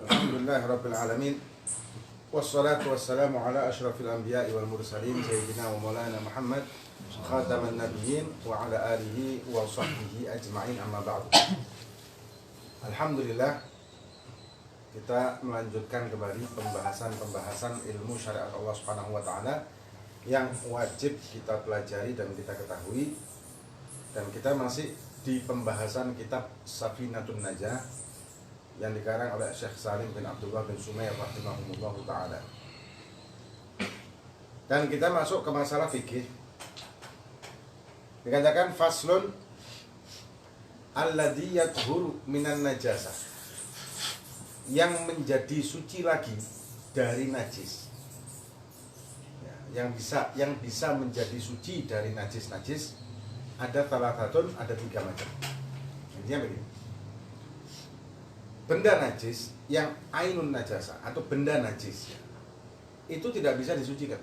Alhamdulillahirabbil alamin. Wassalatu wassalamu ala asyrafil anbiya'i wal mursalin sayyidina wa maulana Muhammad khataman nabiyyin wa ala alihi wa sahbihi ajma'in, amma ba'du. Alhamdulillah, kita melanjutkan kembali pembahasan ilmu syariat Allah Subhanahu wa taala yang wajib kita pelajari dan kita ketahui. Dan kita masih di pembahasan kitab Safinatun Najah yang dikarang oleh Syekh Salim bin Abdullah bin Sumayyah rahimahullah ta'ala. Dan kita masuk ke masalah fikih. Dikatakan faslun alladzi yathuru minan najasah, yang menjadi suci lagi dari najis. Yang bisa menjadi suci dari najis ada thalathatun, ada 3 macam. Intinya begini. Benda najis yang ainun najasa atau benda najis itu tidak bisa disucikan.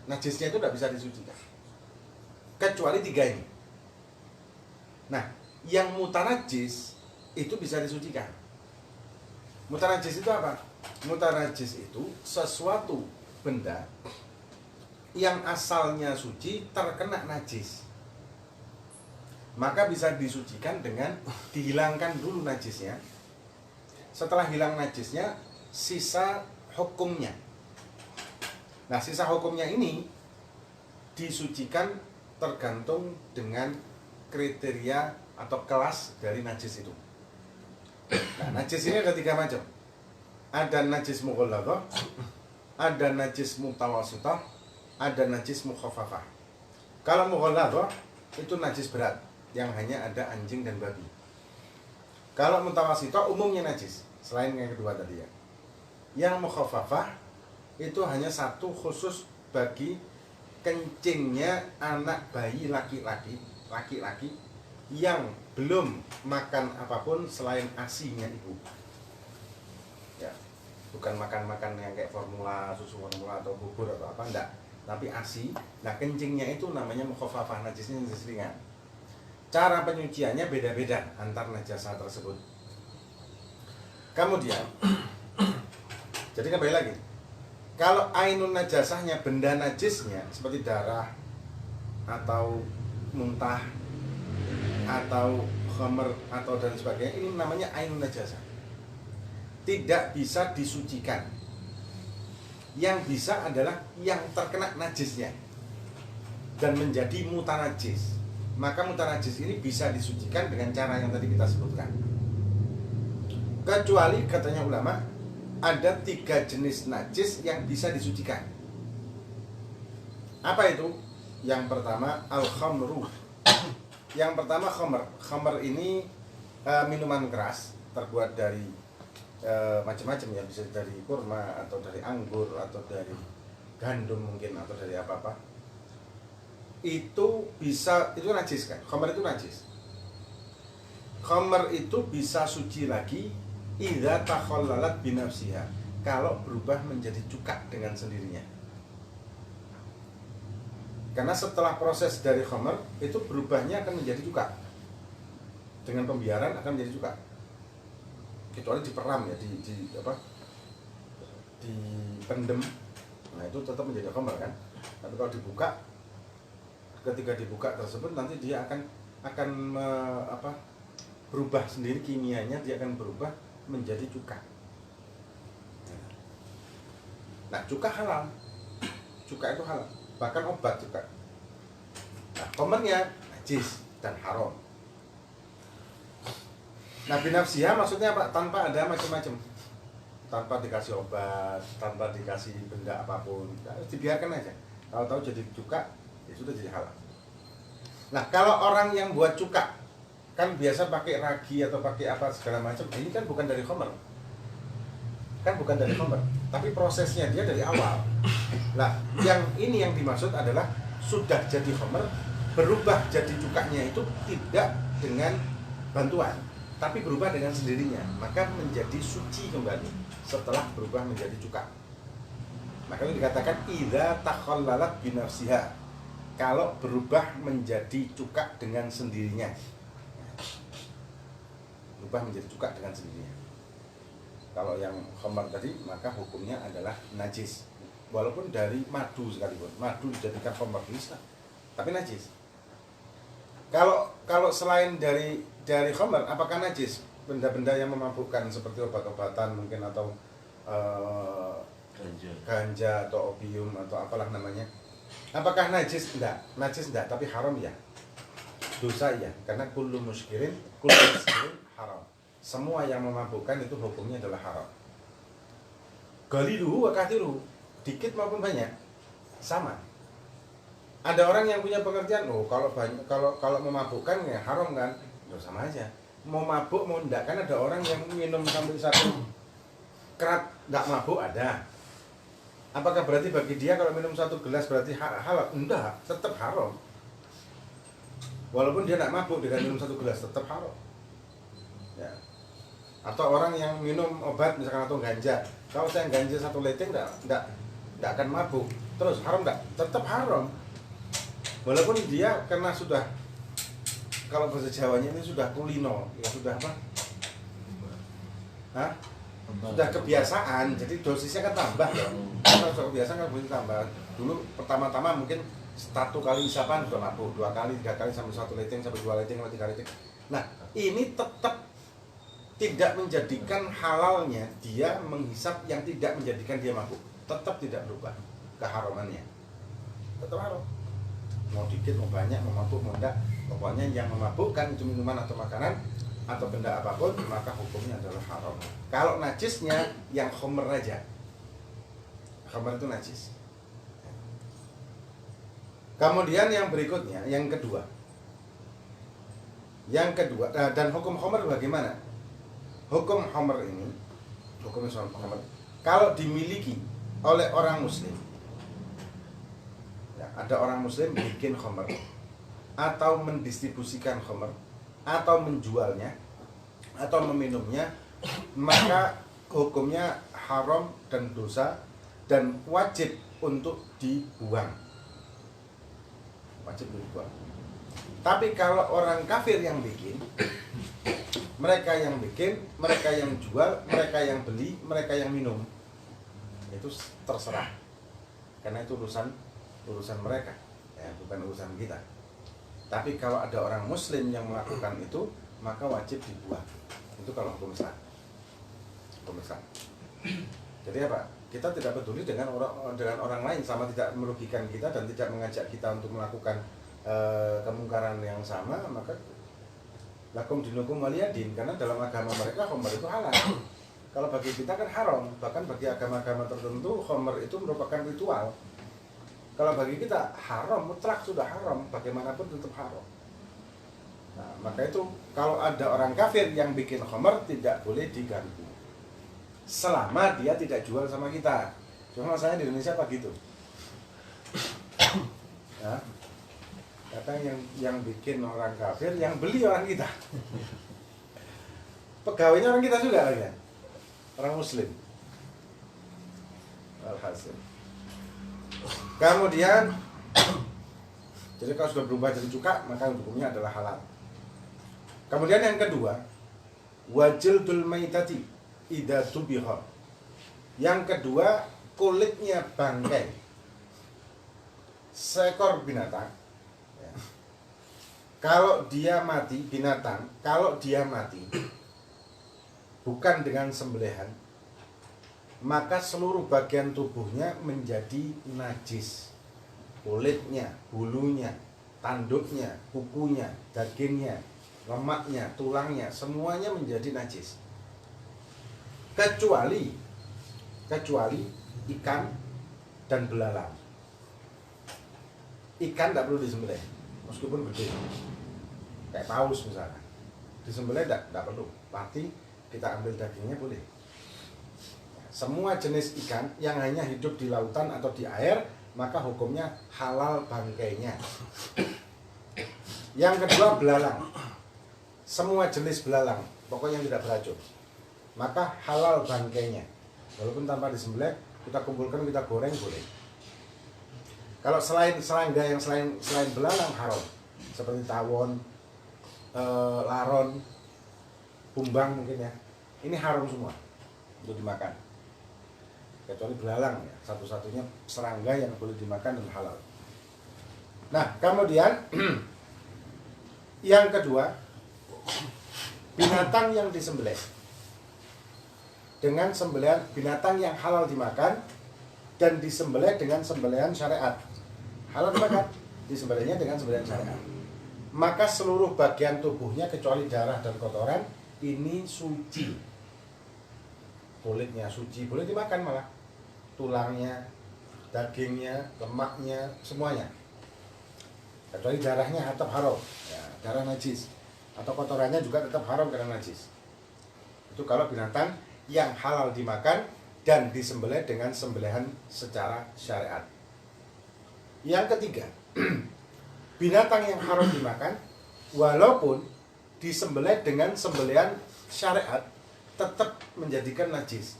Najisnya itu tidak bisa disucikan kecuali 3 ini. Nah, yang mutanajis itu bisa disucikan. Mutanajis itu apa? Mutanajis itu sesuatu benda yang asalnya suci terkena najis, maka bisa disucikan dengan dihilangkan dulu najisnya. Setelah hilang najisnya, sisa hukumnya. Nah, sisa hukumnya ini disucikan tergantung dengan kriteria atau kelas dari najis itu. Nah, najis ini ada 3 macam. Ada najis mughalladhah, ada najis mutawassithah, ada najis mukhaffafah. Kalau mughalladhah itu najis berat yang hanya ada anjing dan babi. Kalau mutawassithah umumnya najis, selain yang kedua tadi ya. Yang mukhaffafah itu hanya satu khusus bagi kencingnya anak bayi laki-laki yang belum makan apapun selain ASI-nya ibu. Ya, bukan makan yang kayak formula, susu formula atau bubur atau apa, enggak, tapi ASI. Nah, kencingnya itu namanya mukhaffafah, najisnya najis ringan. Cara penyuciannya beda-beda antar najasa tersebut. Kemudian, jadi kembali lagi, kalau ainun najasahnya, benda najisnya seperti darah atau muntah atau khamr atau dan sebagainya, ini namanya ainun najasah, tidak bisa disucikan. Yang bisa adalah yang terkena najisnya dan menjadi mutanajis. Maka mutanajis ini bisa disucikan dengan cara yang tadi kita sebutkan. Kecuali katanya ulama, ada 3 jenis najis yang bisa disucikan. Apa itu? Yang pertama al-khamru. Yang pertama khamr. Khamr ini minuman keras terbuat dari macam-macam ya, bisa dari kurma atau dari anggur atau dari gandum mungkin atau dari apa-apa. Itu bisa, itu najis kan? Khamr itu najis. Khamr itu bisa suci lagi idza takhallalat binafsiha, kalau berubah menjadi cuka dengan sendirinya. Karena setelah proses dari khamr itu berubahnya akan menjadi cuka. Dengan pembiaran akan menjadi cuka. Kecuali diperam ya, dipendem. Nah, itu tetap menjadi khamr kan? Tapi kalau dibuka, ketika dibuka tersebut nanti dia akan berubah sendiri kimianya, dia akan berubah menjadi cuka. Nah, cuka halal. Cuka itu halal, bahkan obat cuka. Nah, khamrnya najis dan haram. Nah, binafsiha maksudnya apa? Tanpa ada macam-macam, tanpa dikasih obat, tanpa dikasih benda apapun, dibiarkan aja. Tahu-tahu jadi cuka, ya sudah jadi halal. Nah, kalau orang yang buat cuka kan biasa pakai ragi atau pakai apa segala macam, ini kan bukan dari khamr. Kan bukan dari khamr, tapi prosesnya dia dari awal. Nah, yang ini yang dimaksud adalah sudah jadi khamr, berubah jadi cukanya itu tidak dengan bantuan, tapi berubah dengan sendirinya, maka menjadi suci kembali setelah berubah menjadi cuka. Maka itu dikatakan idza takhallalat binafsiha, kalau berubah menjadi cuka dengan sendirinya. Berubah menjadi cuka dengan sendirinya. Kalau yang khamar tadi maka hukumnya adalah najis. Walaupun dari madu sekalipun, madu dijadikan khamar bisa, tapi najis. Kalau selain dari khamar, apakah najis? Benda-benda yang memabukkan seperti obat-obatan mungkin atau ganja atau opium atau apalah namanya. Apakah najis? Enggak. Najis enggak, tapi haram ya. Dosa ya, karena kullu muskirin haram. Semua yang memabukkan itu hukumnya adalah haram. Qaliluhu wa kathiruhu, dikit maupun banyak sama. Ada orang yang punya pengertian, oh kalau banyak, kalau memabukkan ya haram kan? Ya sama aja. Mau mabuk mau enggak, kan ada orang yang minum sampai satu kerat enggak mabuk ada. Apakah berarti bagi dia kalau minum satu gelas berarti halal? Enggak, tetap haram. Walaupun dia enggak mabuk dengan minum satu gelas tetap haram. Ya. Atau orang yang minum obat misalkan atau ganja, kalau saya ganja satu leteng enggak akan mabuk, terus haram enggak? Tetap haram. Walaupun dia karena sudah, kalau bahasa Jawanya ini sudah kulino, ya sudah apa? Hah? Sudah kebiasaan, jadi dosisnya kan tambah ya. Kalau sudah kebiasaan kan boleh tambah. Dulu pertama-tama mungkin 1 kali isapan sudah mabuk, 2 kali, 3 kali sampai 1 leteng, sampai 2 leteng, sampai 3 leteng. Nah, ini tetap tidak menjadikan halalnya dia menghisap yang tidak menjadikan dia mabuk. Tetap tidak berubah keharamannya. Tetap haram. Mau dikit, mau banyak, mau mabuk, mau enggak, pokoknya yang memabukkan itu minuman atau makanan atau benda apapun, maka hukumnya adalah haram. Kalau najisnya yang khamr aja. Khamr itu najis. Kemudian yang berikutnya, yang kedua. Dan hukum khamr bagaimana? Hukum khamr ini, hukum khamr, kalau dimiliki oleh orang muslim, ya, ada orang muslim bikin khamr atau mendistribusikan khamr atau menjualnya atau meminumnya, maka hukumnya haram dan dosa dan wajib untuk dibuang. Wajib dibuang. Tapi kalau orang kafir yang bikin, mereka yang bikin, mereka yang jual, mereka yang beli, mereka yang minum, itu terserah. Karena itu urusan mereka, ya, bukan urusan kita. Tapi kalau ada orang muslim yang melakukan itu, maka wajib dibuang. Itu kalau hukum Islam. Hukum Islam. Jadi apa? Kita tidak peduli dengan orang lain, sama tidak merugikan kita dan tidak mengajak kita untuk melakukan kemungkaran yang sama, maka lakum dinukum waliyadin, karena dalam agama mereka khamr itu halal. Kalau bagi kita kan haram, bahkan bagi agama-agama tertentu khamr itu merupakan ritual. Kalau bagi kita haram, mutlak sudah haram, bagaimanapun tetap haram. Nah, maka itu kalau ada orang kafir yang bikin khamr tidak boleh diganggu. Selama dia tidak jual sama kita. Cuma masalahnya di Indonesia apa gitu? Ya. Kadang yang bikin orang kafir, yang beli orang kita. Pegawainya orang kita juga lagi ya? Orang muslim. Alhasil. Kemudian jadi kalau sudah berubah jadi cuka, maka hukumnya adalah halal. Kemudian yang kedua, wajildul maitati idza tubiha. Yang kedua, kulitnya bangkai seekor binatang. Kalau dia mati, binatang, kalau dia mati bukan dengan sembelihan, maka seluruh bagian tubuhnya menjadi najis. Kulitnya, bulunya, tanduknya, kukunya, dagingnya, lemaknya, tulangnya, semuanya menjadi najis. Kecuali ikan dan belalang. Ikan tidak perlu disembelih, meskipun gede, kayak paus misalnya, disembelih tidak perlu, mati kita ambil dagingnya boleh. Semua jenis ikan yang hanya hidup di lautan atau di air, maka hukumnya halal bangkainya. Yang kedua, belalang. Semua jenis belalang, pokoknya yang tidak beracun, maka halal bangkainya. Walaupun tanpa disembelih, kita kumpulkan, kita goreng boleh. Kalau selain serangga yang selain belalang haram, seperti tawon, laron, kumbang mungkin ya, ini haram semua. untuk dimakan. Kecuali belalang ya, satu-satunya serangga yang boleh dimakan dan halal. Nah, kemudian yang kedua, binatang yang disembelih dengan sembelihan binatang yang halal dimakan dan disembelih dengan sembelihan syariat. Halal dimakan, disembelihnya dengan sembelihan syariat. Maka seluruh bagian tubuhnya kecuali darah dan kotoran ini suci. Kulitnya suci, boleh dimakan malah. Tulangnya, dagingnya, lemaknya, semuanya. Kecuali darahnya tetap haram, ya, darah najis. Atau kotorannya juga tetap haram karena najis. Itu kalau binatang yang halal dimakan dan disembelih dengan sembelihan secara syariat. Yang ketiga, binatang yang haram dimakan walaupun disembelih dengan sembelihan syariat tetap menjadikan najis.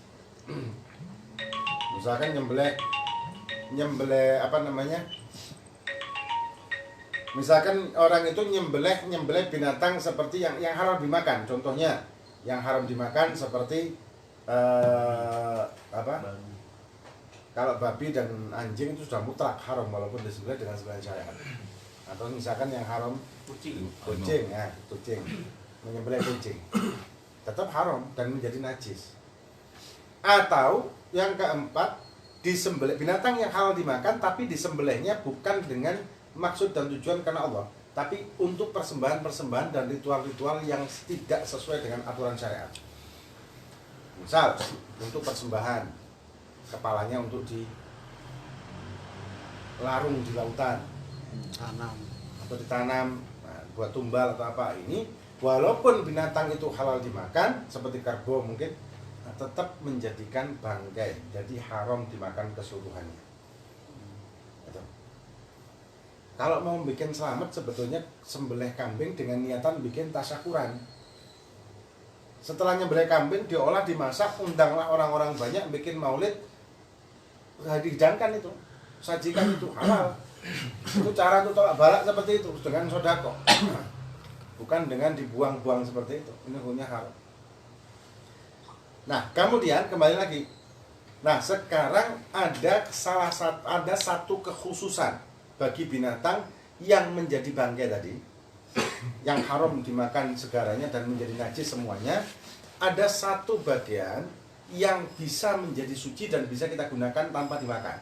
Misalkan nyembelih apa namanya? Misalkan orang itu nyembelih binatang seperti yang haram dimakan. Contohnya yang haram dimakan seperti apa? Kalau babi dan anjing itu sudah mutlak haram walaupun disembelih dengan sembelihan syariat. Atau misalkan yang haram kucing ya, kucing. Menyembelih kucing. Tetap haram dan menjadi najis. Atau yang keempat, disembelih binatang yang halal dimakan tapi disembelihnya bukan dengan maksud dan tujuan karena Allah, tapi untuk persembahan-persembahan dan ritual-ritual yang tidak sesuai dengan aturan syariat. Misal untuk persembahan, kepalanya untuk dilarung di lautan, tanam atau ditanam, nah, buat tumbal atau apa. Ini walaupun binatang itu halal dimakan seperti kerbau mungkin, tetap menjadikan bangkai, jadi haram dimakan keseluruhannya. Gitu. Kalau mau bikin selamat sebetulnya sembelih kambing dengan niatan bikin tasyakuran. Setelah nyembelih kambing diolah, dimasak, undanglah orang-orang banyak bikin maulid, dihidangkan itu, sajikan itu halal. Itu cara itu tolak balak seperti itu dengan sodako, bukan dengan dibuang-buang seperti itu. Ini hukumnya haram. Nah, kemudian kembali lagi. Nah, sekarang ada satu kekhususan bagi binatang yang menjadi bangkai tadi, yang haram dimakan segaranya dan menjadi najis semuanya. Ada satu bagian yang bisa menjadi suci dan bisa kita gunakan tanpa dimakan,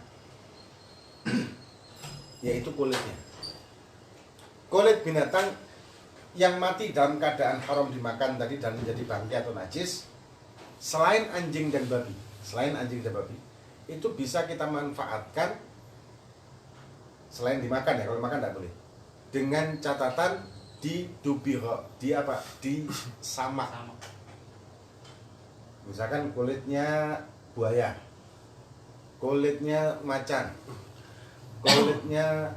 yaitu kulitnya. Kulit binatang yang mati dalam keadaan haram dimakan tadi dan menjadi bangkai atau najis, selain anjing dan babi, itu bisa kita manfaatkan selain dimakan ya, kalau makan tidak boleh. Dengan catatan didubiro, disamak. Misalkan kulitnya buaya, kulitnya macan, kulitnya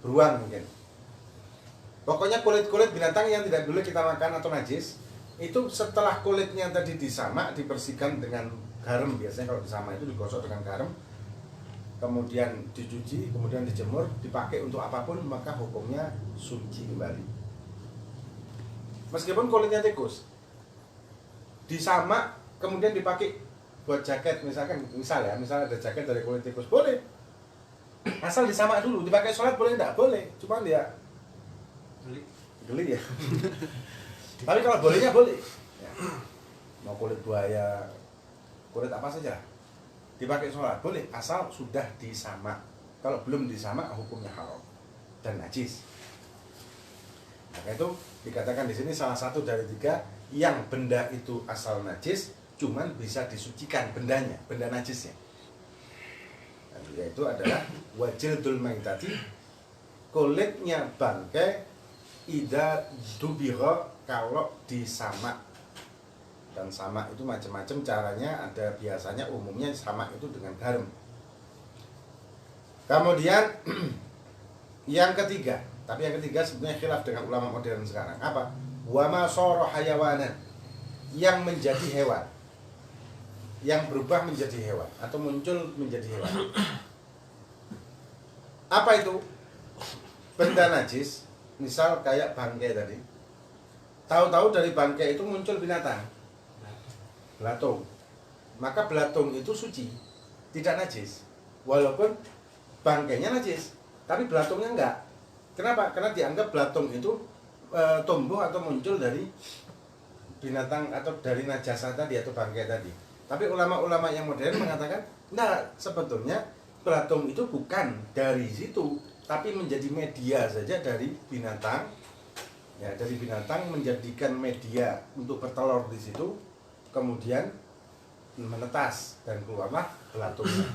beruang mungkin. Pokoknya kulit-kulit binatang yang tidak boleh kita makan atau najis, itu setelah kulitnya tadi disamak, dibersihkan dengan garam. Biasanya kalau disamak itu digosok dengan garam, kemudian dicuci, kemudian dijemur, dipakai untuk apapun, maka hukumnya suci kembali. Meskipun kulitnya tikus disamak kemudian dipakai buat jaket, misal ada jaket dari kulit tikus, boleh, asal disamak dulu. Dipakai sholat boleh enggak? Boleh, cuma dia geli ya. Tapi kalau bolehnya boleh ya. Mau kulit buaya, kulit apa saja dipakai sholat boleh, asal sudah disamak. Kalau belum disamak hukumnya haram dan najis. Maka itu dikatakan di sini salah satu dari 3 yang benda itu asal najis, cuman bisa disucikan bendanya, benda najisnya. Dan yaitu adalah wajildul maitati, kulitnya bangkai, ida dubiro, kalau disamak. Dan samak itu macam-macam caranya, ada biasanya umumnya samak itu dengan garam. Kemudian yang ketiga, tapi yang ketiga sebenarnya khilaf dengan ulama modern sekarang. Apa? Wa ma sara hayawanan, yang menjadi hewan, yang berubah menjadi hewan atau muncul menjadi hewan. Apa itu? Benda najis, misal kayak bangkai tadi. Tahu-tahu dari bangkai itu muncul binatang, belatung. maka belatung itu suci, tidak najis. Walaupun bangkainya najis, tapi belatungnya enggak. Kenapa? Karena dianggap belatung itu tumbuh atau muncul dari binatang atau dari najasa tadi atau bangkai tadi. Tapi ulama-ulama yang modern mengatakan, nah sebetulnya belatung itu bukan dari situ, tapi menjadi media saja dari binatang. Ya, dari binatang menjadikan media untuk bertelur di situ, kemudian menetas dan keluarlah belatungnya.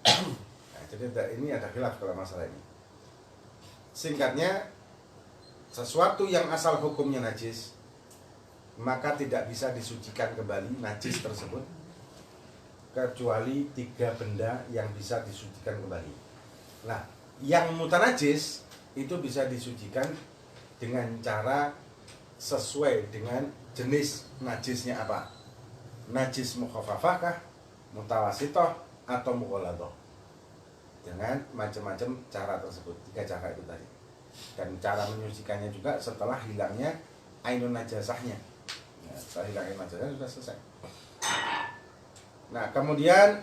Nah, jadi ini ada khilaf kalau masalah ini. Singkatnya, sesuatu yang asal hukumnya najis, maka tidak bisa disucikan kembali najis tersebut, kecuali 3 benda yang bisa disucikan kembali. Nah, yang mutanajis itu bisa disucikan dengan cara sesuai dengan jenis najisnya apa. Najis mukhaffafah kah, mutawasithah, atau mughalladah. Dengan macam-macam cara tersebut, 3 cara itu tadi. Dan cara menyucikannya juga setelah hilangnya ainun najasahnya. Ya, setelah hilangnya najasahnya sudah selesai. Nah, kemudian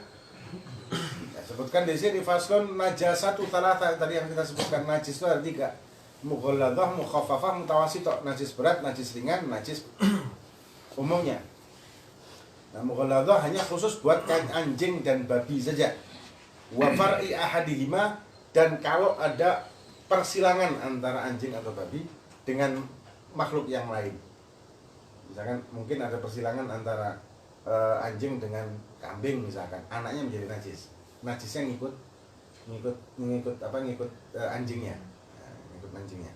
ya, sebutkan di sini faslun najasatu thalatha, tadi yang kita sebutkan najis itu ada 3. Mughalladah, mukhaffafah, mutawasithah. Najis berat, najis ringan, najis umumnya. Nah, mughalladah hanya khusus buat anjing dan babi saja. Wa far'i ahadihima, dan kalau ada persilangan antara anjing atau babi dengan makhluk yang lain. Misalkan mungkin ada persilangan antara anjing dengan kambing misalkan, anaknya menjadi najis. Najisnya ngikut anjingnya. Nah, ngikut anjingnya.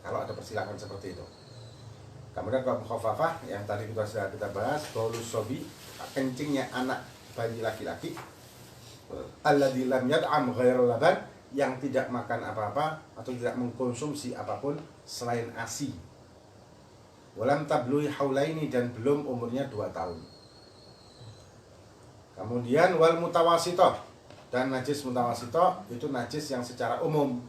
Kalau ada persilangan seperti itu. Kemudian kalau mukhaffafah yang tadi sudah kita bahas, baulus sobi, kencingnya anak bayi laki-laki, alladzi lam yad'am ghairal laban, yang tidak makan apa-apa atau tidak mengkonsumsi apapun selain ASI. Walam tablughi haulaini, dan belum umurnya 2 tahun. Kemudian wal mutawasithah, dan najis mutawasithah itu najis yang secara umum.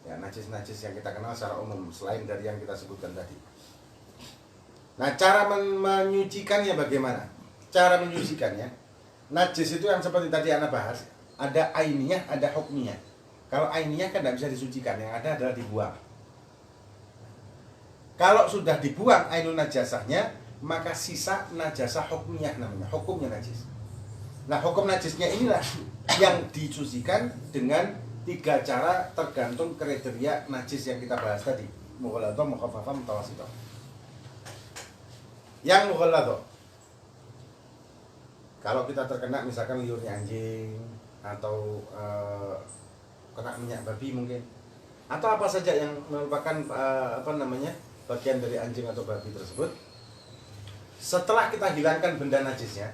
Ya, najis-najis yang kita kenal secara umum selain dari yang kita sebutkan tadi. Nah, cara menyucikannya bagaimana? Cara menyucikannya, najis itu yang seperti tadi Anda bahas, ada ainiyah, ada hukmiyah. Kalau ainiyah kan tidak bisa disucikan, yang ada adalah dibuang. Kalau sudah dibuang ainun najasahnya, maka sisa najasah hukmiyah namanya, hukumnya najis. Nah, hukum najisnya inilah yang disucikan dengan 3 cara tergantung kriteria najis yang kita bahas tadi. Mughalladah, mukhaffafah, mutawasithah. Yang mughalladah, kalau kita terkena misalkan liurnya anjing atau kena minyak babi mungkin, atau apa saja yang merupakan bagian dari anjing atau babi tersebut, setelah kita hilangkan benda najisnya,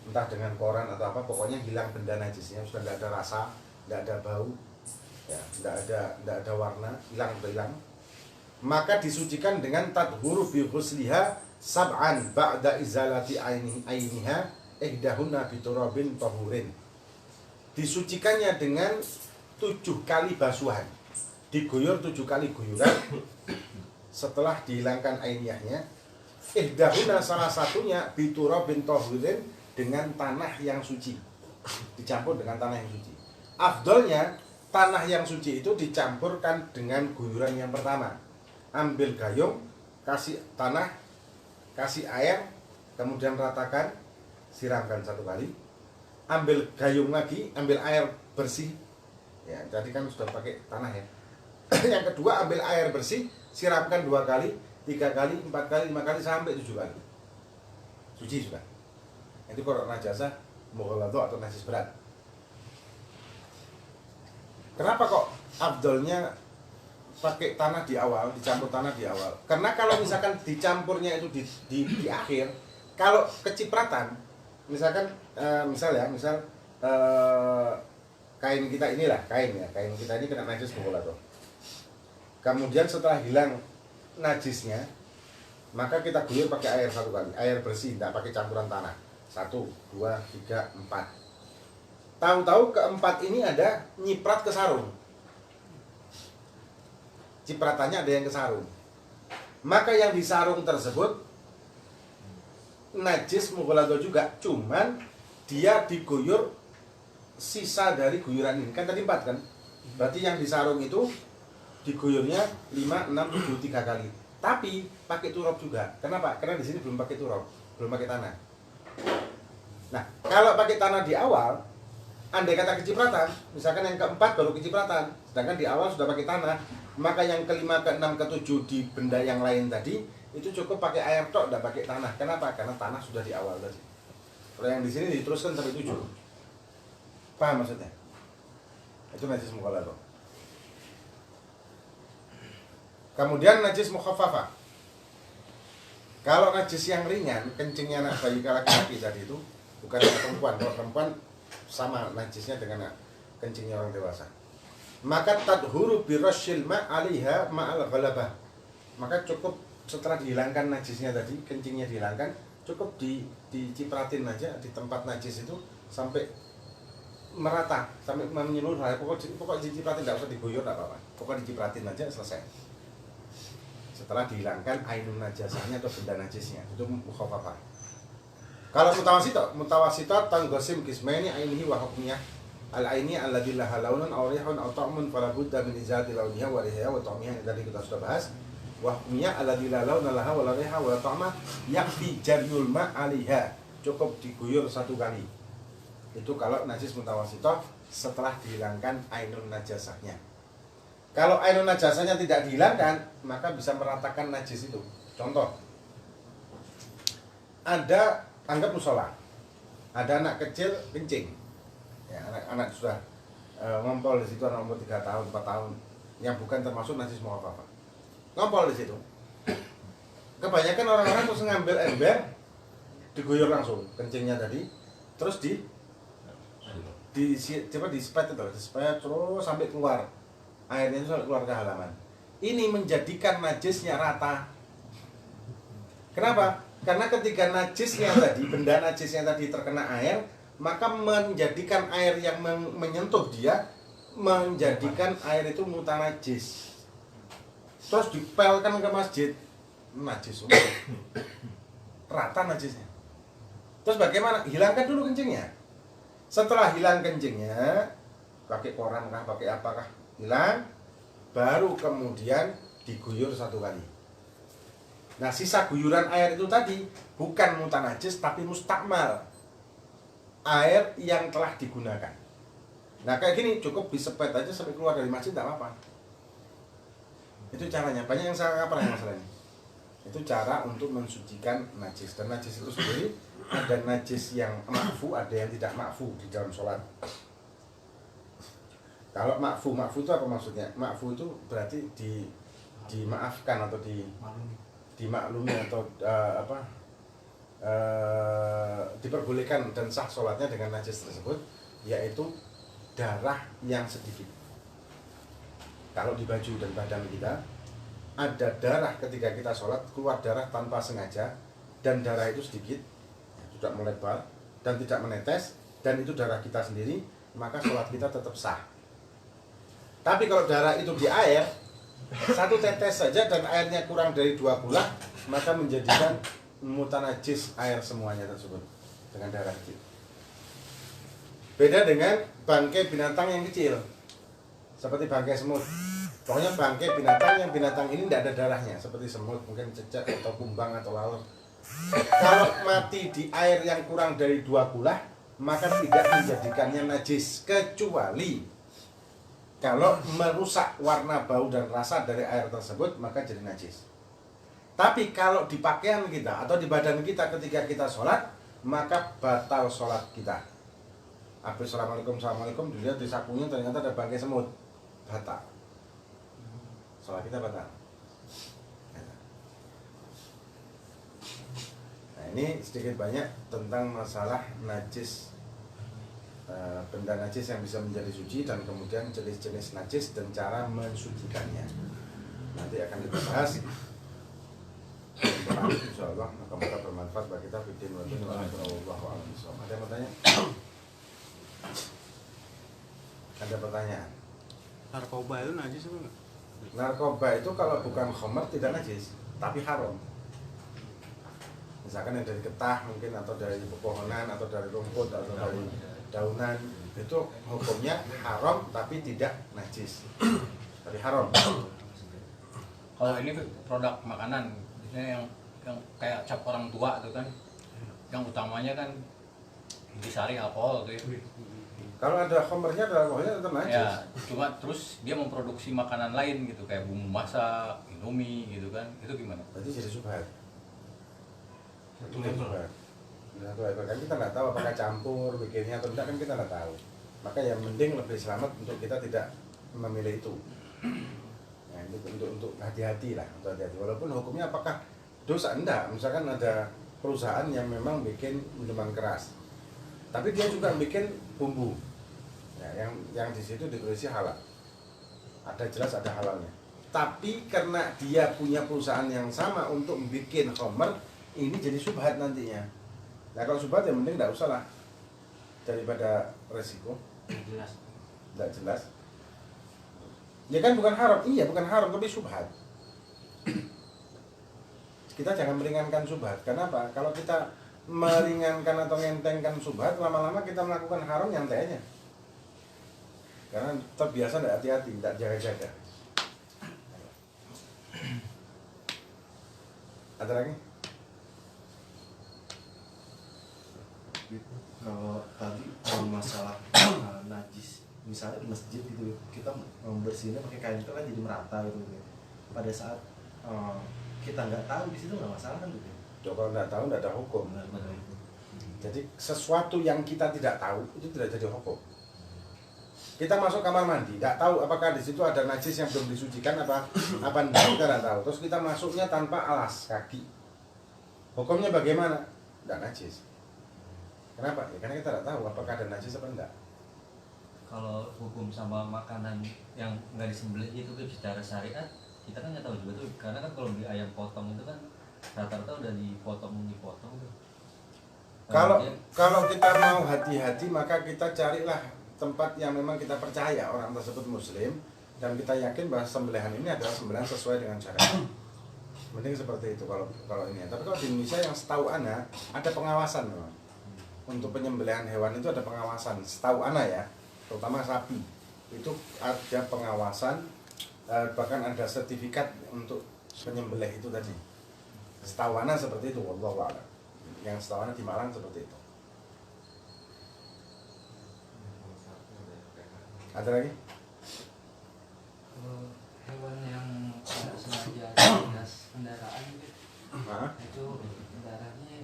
entah dengan koran atau apa, pokoknya hilang benda najisnya, sudah tidak ada rasa, tidak ada bau, ya, tidak ada warna, hilang, maka disucikan dengan tadhuru bi ghusliha sab'an ba'da izalati ainiha ihdahunna biturabin tahurin. Disucikannya dengan 7 kali basuhan, diguyur 7 kali guyuran setelah dihilangkan ainiyahnya. Ihdahunna, salah satunya biturabin tahurin, dengan tanah yang suci, dicampur dengan tanah yang suci. Afdolnya tanah yang suci itu dicampurkan dengan guyuran yang pertama. Ambil gayung, kasih tanah, kasih air, kemudian ratakan, siramkan 1 kali. Ambil gayung lagi, ambil air bersih. Ya, jadi kan sudah pakai tanah ya. Yang kedua, ambil air bersih, siramkan 2 kali, 3 kali, 4 kali, 5 kali, sampai 7 kali. Suci sudah. Itu kalau najasah mughalladah atau najis berat. Kenapa kok afdolnya pakai tanah di awal, dicampur tanah di awal? Karena kalau misalkan dicampurnya itu di akhir, kalau kecipratan, misalkan misal kain kita inilah, kain kita ini kena najis mughalladah. Kemudian setelah hilang najisnya, maka kita guyur pakai air 1 kali, air bersih, tidak pakai campuran tanah. 1, 2, 3, 4. Tahu-tahu keempat ini ada nyiprat ke sarung. Cipratannya ada yang ke sarung. Maka yang di sarung tersebut najis mughaladzah juga, cuman dia diguyur sisa dari guyuran ini. Kan tadi 4 kan? Berarti yang di sarung itu diguyurnya 5, 6, 7, 3 kali. Tapi pakai turab juga. Kenapa? Karena di sini belum pakai turab, belum pakai tanah. Nah, kalau pakai tanah di awal, andai kata kecipratan, misalkan yang keempat baru kecipratan, sedangkan di awal sudah pakai tanah, maka yang kelima, keenam, ketujuh di benda yang lain tadi itu cukup pakai air tok, tidak pakai tanah. Kenapa? Karena tanah sudah di awal tadi. Kalau yang di sini diteruskan sampai 7. Paham maksudnya? Itu najis mughaladzah. Kemudian najis mukhaffafah. Kalau najis yang ringan, kencingnya anak bayi laki-laki tadi itu bukan anak perempuan. Kalau perempuan sama najisnya dengan kencingnya orang dewasa. Maka tadhuru birashil ma' 'alaiha ma'al ghalabah. Maka cukup setelah dihilangkan najisnya tadi, kencingnya dihilangkan, cukup dicipratin aja di tempat najis itu sampai merata, sampai menyeluruh. Pokok dicipratin, tidak usah diguyur, tidak apa-apa. Pokok dicipratin aja, selesai. Setelah dihilangkan ainun najasahnya atau benda najisnya, itu mukhaffafah. Kalau mutawasithah tanggosim kismaini ainihi wa hukmiyah. Al-aini alladzi laha launun aw rihun aw ta'mun fala budda min izati launiha wa rihiha wa ta'miha. Tadi kita sudah bahas. Wa hukmiyah alladzi la launa laha wa la riha wa la ta'ma yakfi jaryul ma' 'alaiha. Cukup diguyur 1 kali. Itu kalau najis mutawasithah setelah dihilangkan ainun najasahnya. Kalau ainun najasahnya tidak dihilangkan, maka bisa meratakan najis itu. Contoh, anggap musola, ada anak kecil kencing, ya, anak sudah ngompol di situ, anak umur 3 tahun, 4 tahun, yang bukan termasuk najis mukhaffafah, ngompol di situ. Kebanyakan orang-orang terus ngambil ember, diguyur langsung kencingnya tadi, terus di spet terus sampai keluar. Airnya itu keluar ke halaman. Ini menjadikan najisnya rata. Kenapa? Karena ketika najisnya tadi, benda najisnya tadi terkena air, maka menjadikan air yang menyentuh dia, menjadikan air itu mutanajis. Terus dipelkan ke masjid, najis. Rata najisnya. Terus bagaimana? Hilangkan dulu kencingnya. Setelah hilang kencingnya, pakai koran kah, pakai apakah, hilang, baru kemudian diguyur 1 kali. Nah, sisa guyuran air itu tadi bukan mutanajis tapi mustakmal, air yang telah digunakan. Nah, kayak gini cukup disepet aja sampai keluar dari masjid, tidak apa-apa. Itu caranya. Banyak yang salah kaprah masalahnya. Itu cara untuk mensucikan najis. Dan najis itu sendiri ada najis yang ma'fu, ada yang tidak ma'fu di dalam sholat. Kalau ma'fu itu apa maksudnya? Ma'fu itu berarti dimaafkan atau dimaklumi atau diperbolehkan dan sah sholatnya dengan najis tersebut, yaitu darah yang sedikit. Kalau di baju dan badan kita ada darah ketika kita sholat, keluar darah tanpa sengaja, dan darah itu sedikit, tidak melebar dan tidak menetes, dan itu darah kita sendiri, maka sholat kita tetap sah. Tapi kalau darah itu di air, 1 tetes saja dan airnya kurang dari 2 bulah, maka menjadikan mutanajis air semuanya tersebut dengan darah kecil. Beda dengan bangkai binatang yang kecil, seperti bangkai semut. Pokoknya bangkai binatang ini tidak ada darahnya, seperti semut, mungkin cecek atau kumbang atau lalat. Kalau mati di air yang kurang dari 2 bulah, maka tidak menjadikannya najis, kecuali kalau merusak warna, bau, dan rasa dari air tersebut, maka jadi najis. Tapi kalau di pakaian kita atau di badan kita ketika kita sholat, maka batal sholat kita. Habis assalamualaikum, dilihat di sakunya ternyata ada bangkai semut, batal. Sholat kita batal. Nah, ini sedikit banyak tentang masalah najis. Benda najis yang bisa menjadi suci dan kemudian jenis-jenis najis dan cara mensucikannya. Nanti akan kita bahas. Insyaallah, moga-moga bermanfaat bagi kita. Ada yang mau tanya? Ada pertanyaan? Narkoba itu najis apa enggak? Narkoba itu kalau bukan khamar tidak najis, tapi haram. Misalkan yang dari getah mungkin, atau dari pepohonan, atau dari rumput, atau dari daunan, itu hukumnya haram tapi tidak najis. Tapi haram. Kalau ini produk makanan, biasanya yang kayak cap orang tua itu kan, yang utamanya kan intisari alkohol tuh ya. Kalau ada khamrnya, ada alkoholnya tetap najis. Ya, cuma terus dia memproduksi makanan lain gitu, kayak bumbu masak, indomie gitu kan, itu gimana? Berarti jadi subhat. Itu subhat. Satu label kan kita nggak tahu apakah campur bikinnya atau tidak, kan kita nggak tahu. Maka yang mending lebih selamat untuk kita tidak memilih itu. Nah, untuk hati-hati lah, untuk hati-hati. Walaupun hukumnya apakah dosa, enggak. Misalkan ada perusahaan yang memang bikin minuman keras, tapi dia juga bikin bumbu. Ya, yang di situ ditulis halal. Ada jelas ada halalnya. Tapi karena dia punya perusahaan yang sama untuk bikin khamr, ini jadi subhat nantinya. Nah kalau subhat ya mending enggak usah lah, daripada resiko. Jelas. Enggak jelas. Ya kan bukan haram, iya bukan haram tapi subhat. Kita jangan meringankan subhat. Kenapa? Kalau kita meringankan atau ngentengkan subhat, lama-lama kita melakukan haram nyantai aja. Karena terbiasa tidak hati-hati, tidak jaga-jaga. Ada lagi? Kalau tadi masalah najis, misalnya di masjid gitu, kita membersihnya pakai kain itu kan jadi merata gitu. Pada saat kita nggak tahu, di situ nggak masalah kan gitu. Kalau nggak tahu nggak ada hukum. Benar-benar itu. Jadi sesuatu yang kita tidak tahu itu tidak jadi hukum. Kita masuk kamar mandi, tidak tahu apakah di situ ada najis yang belum disucikan apa enggak, kita tidak tahu. Terus kita masuknya tanpa alas kaki. Hukumnya bagaimana? Tidak najis. Kenapa? Ya, karena kita tidak tahu apakah ada najis apa enggak. Kalau hukum sama makanan yang nggak disembelih itu tuh secara syariat kita kan nggak tahu juga tuh, karena kan kalau beli ayam potong itu kan rata-rata udah dipotong tuh. Kalau kita mau hati-hati, maka kita carilah tempat yang memang kita percaya orang tersebut muslim dan kita yakin bahwa sembelihan ini adalah sembelihan sesuai dengan syariat. Mending seperti itu kalau ini. Tapi kalau di Indonesia yang setahu ana ada pengawasan memang. Untuk penyembelihan hewan itu ada pengawasan. Setahu ana ya, terutama sapi. Itu ada pengawasan, bahkan ada sertifikat untuk penyembelih itu tadi. Setahu ana seperti itu, wallahu a'lam. Yang setahu ana di Malang seperti itu. Ada lagi? Hewan yang tidak sengaja dinas kendaraan gitu, Hah? itu darahnya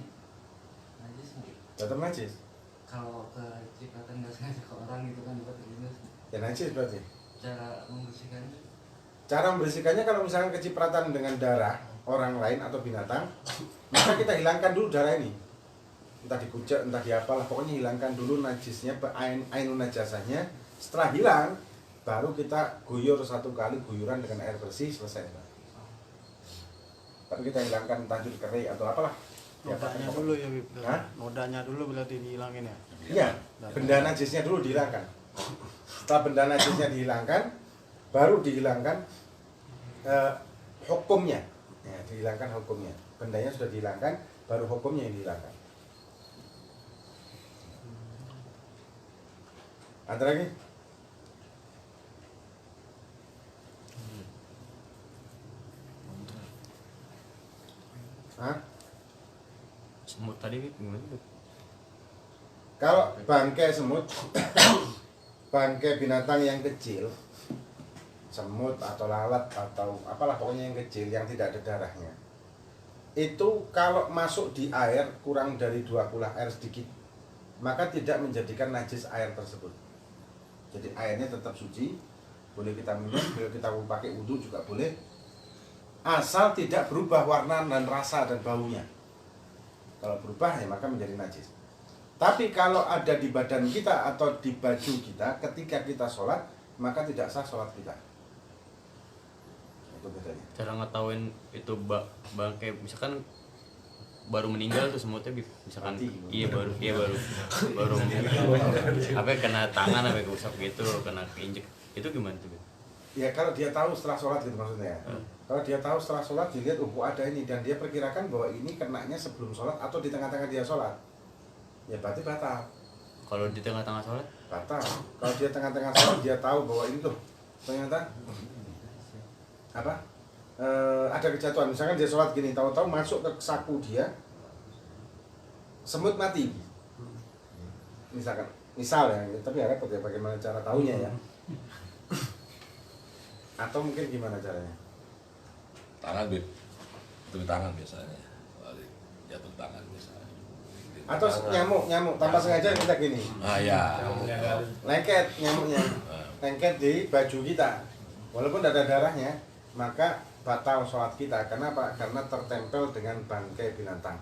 najis nggak? Tetap najis. Kalau kecipratan nggak sengaja ke orang gitu kan buat dinas, Ya najis berarti. cara membersihkannya Cara membersihkannya kalau misalnya kecipratan dengan darah orang lain atau binatang, maka kita hilangkan dulu darah ini. Entah dikucek, entah diapalah, pokoknya hilangkan dulu najisnya, ainun najasahnya. Setelah hilang, baru kita guyur satu kali guyuran dengan air bersih, selesai. Tapi kita hilangkan entah itu dikerai atau apalah. Ya, Nodanya pakai dulu ya, Bib. Hah? Nodanya dulu berarti dihilangin ya. Iya, benda najisnya dulu dihilangkan. Setelah benda najisnya dihilangkan, baru dihilangkan hukumnya. Ya, dihilangkan hukumnya. Bendanya sudah dihilangkan, baru hukumnya yang dihilangkan. Ada lagi? Hah? Semut tadi gimana tuh? Kalau bangkai semut, bangkai binatang yang kecil, semut atau lalat atau apalah pokoknya yang kecil yang tidak ada darahnya, itu kalau masuk di air kurang dari 2 kulah air sedikit, maka tidak menjadikan najis air tersebut. Jadi airnya tetap suci, boleh kita minum, boleh kita pakai wudhu juga boleh, asal tidak berubah warna dan rasa dan baunya. Kalau berubah ya maka menjadi najis. Tapi kalau ada di badan kita atau di baju kita ketika kita sholat, maka tidak sah sholat kita. Itu bedanya. Cara ngetahuin itu bangkai, misalkan baru meninggal tuh semutnya, misalkan Mati. iya baru apa kena tangan apa usap gitu, kena keinjek, itu gimana tuh? Ya kalau dia tahu setelah sholat gitu maksudnya. Kalau dia tahu setelah sholat dilihat ada ini dan dia perkirakan bahwa ini kenanya sebelum sholat atau di tengah-tengah dia sholat, ya berarti batal. Kalau di tengah-tengah sholat? Batal. Kalau dia tengah-tengah sholat dia tahu bahwa ini tuh ternyata apa? Ada kejatuhan. Misalkan dia sholat gini, tahu-tahu masuk ke saku dia, semut mati. Misal ya, tapi ya repot ya bagaimana cara tahunya ya. Atau mungkin gimana caranya? Tangan bib, itu tangan biasanya. Jatuh tangan biasanya. Atau nyamuk tanpa sengaja kita gini. Ah ya. Lengket nyamuknya. Lengket di baju kita. Walaupun tidak ada darahnya, maka batal sholat kita. Kenapa? Karena tertempel dengan bangkai binatang.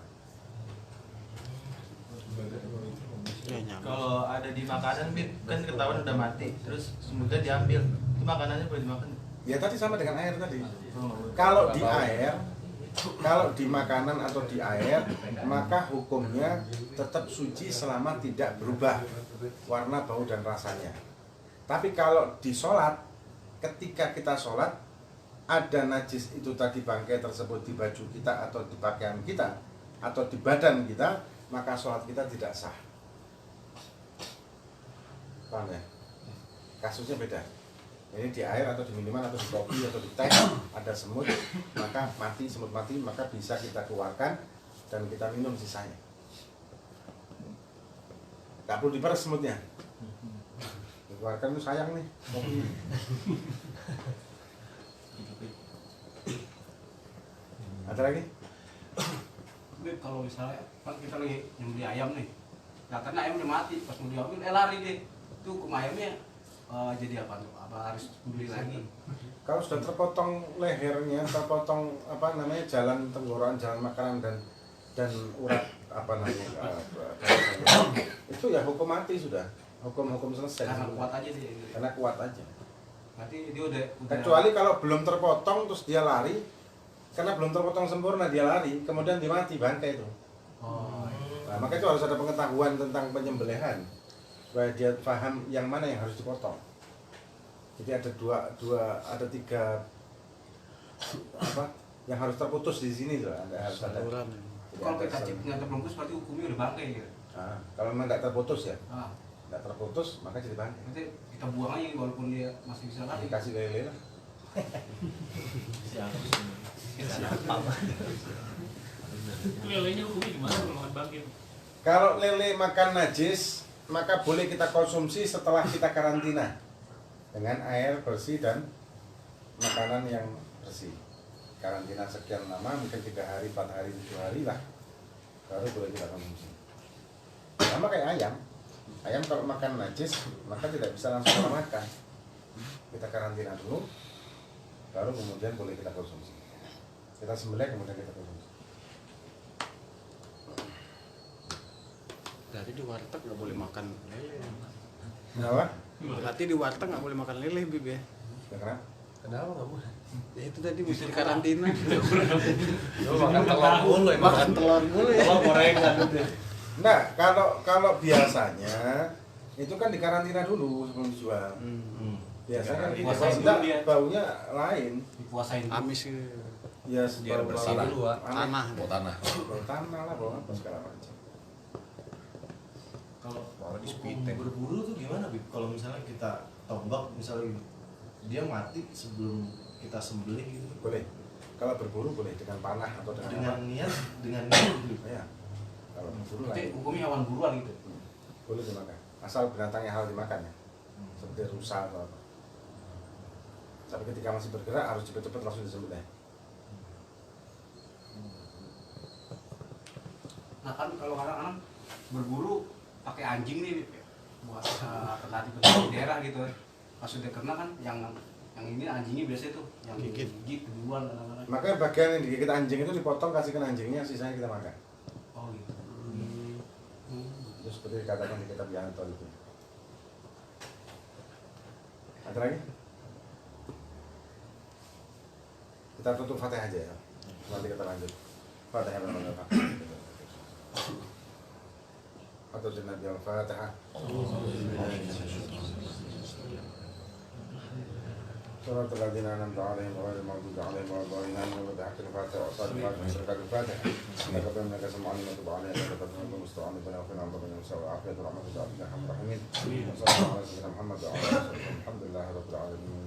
Ya, nyamuk. Kalau ada di makanan Bib, kan ketahuan udah mati, terus semoga diambil, itu makanannya boleh dimakan? Ya tadi sama dengan air tadi. Oh, Kalau di air, kalau di makanan atau di air, maka hukumnya tetap suci selama tidak berubah warna, bau dan rasanya. Tapi kalau di sholat, ketika kita sholat, ada najis itu tadi bangkai tersebut di baju kita atau di pakaian kita atau di badan kita, maka sholat kita tidak sah. Paham ya? Kasusnya beda. Ini di air atau di minuman atau di kopi atau di teh ada semut, maka semut mati, maka bisa kita keluarkan dan kita minum sisanya. Gak perlu diperes semutnya. Dikeluarkan itu sayang nih kopi. Ada lagi? Beb, kalau misalnya kan kita lagi nyembeli ayam nih, nah karena ayamnya mati, pas mau diambil lari deh, itu hukum ayamnya jadi apa tuh? Apa harus beli lagi? Kalau sudah terpotong lehernya, terpotong jalan tenggorokan, jalan makanan dan urat itu ya hukum mati sudah, hukum selesai. Karena kuat aja dia. Karena kuat aja. Berarti dia udah. Kecuali kalau belum terpotong terus dia lari, karena belum terpotong sempurna dia lari, kemudian dia mati bangkai itu. Oh. Nah, maka itu harus ada pengetahuan tentang penyembelihan supaya dia paham yang mana yang harus dipotong. Jadi ada tiga yang harus terputus di sini tuh. Harus ada. Kalau kita cek terbungkus berarti hukumnya udah bangkai ya. Nah, kalau memang nggak terputus ya, Ah. nggak terputus maka jadi bangkai. Nanti kita buang aja walaupun dia masih bisa lari. Dikasih lele lah. Lelenya hukumnya gimana kalau makan bangkai? Kalau lele makan najis, maka boleh kita konsumsi setelah kita karantina dengan air bersih dan makanan yang bersih. Karantina sekian lama, mungkin 3 hari, 4 hari, 7 hari lah, baru boleh kita konsumsi. Sama kayak ayam. Ayam kalau makan najis, maka tidak bisa langsung kita makan. Kita karantina dulu, baru kemudian boleh kita konsumsi. Kita sembelih kemudian kita konsumsi. Berarti di warteg nggak boleh makan lele. Kenapa? Berarti di warteg nggak boleh makan lele, Bib ya? Ya, kenapa? Kenapa nggak boleh? Ya itu tadi mesti dikarantina. Makan telur mulu, Makan telur mulu ya. telur gorengan gitu. Nah, kalau biasanya itu kan dikarantina dulu sebelum dijual. Biasanya kan Puasain enggak, dulu dia. baunya lain. Dipuasain. Amis ke Ya Biar bau bersih dulu, aneh. tanah. Mau tanah. Bau tanah lah, bau apa segala macam. Kalau Malah di hukum speed. berburu tuh gimana Bib? Kalau misalnya kita tombak, misalnya dia mati sebelum kita sembelih gitu, Boleh. Kalau berburu boleh dengan panah atau dengan dengan apa? niat Bib. Ya. Kalau berburu Berarti lain. hukumnya hewan buruan gitu. Boleh dimakan. Asal binatangnya halal dimakan ya. Seperti rusa atau apa. Tapi ketika masih bergerak harus cepat-cepat langsung disembelih. Nah kan kalau kadang-kadang berburu pakai anjing nih buat petani daerah gitu. Pas udah kena kan yang ini anjingnya biasanya tuh yang gigit duluan kadang-kadang. Makanya bagian yang digigit anjing itu dipotong, kasihkan anjingnya, sisanya kita makan. Oh gitu. Itu seperti dikatakan di kitab Yanatol itu. Ada lagi? Kita tutup Fatihah aja ya. Nanti kita lanjut. Fatihah benar-benar. Atau Nabi Al-Fatihah. صراط الذين أنعمت عليهم غير المغضوب عليهم ولا الضالين آمين بحق الفاتحة وأصحاب الفاتحة وبركات الفاتحة إنك بأنك سمعني وتب علينا إنك تبارك المستعان بنا وقنا عذاب النار والعافية والرحمة والعافية يا أرحم الراحمين وصلى الله على سيدنا محمد وعلى آله وصحبه الحمد لله رب العالمين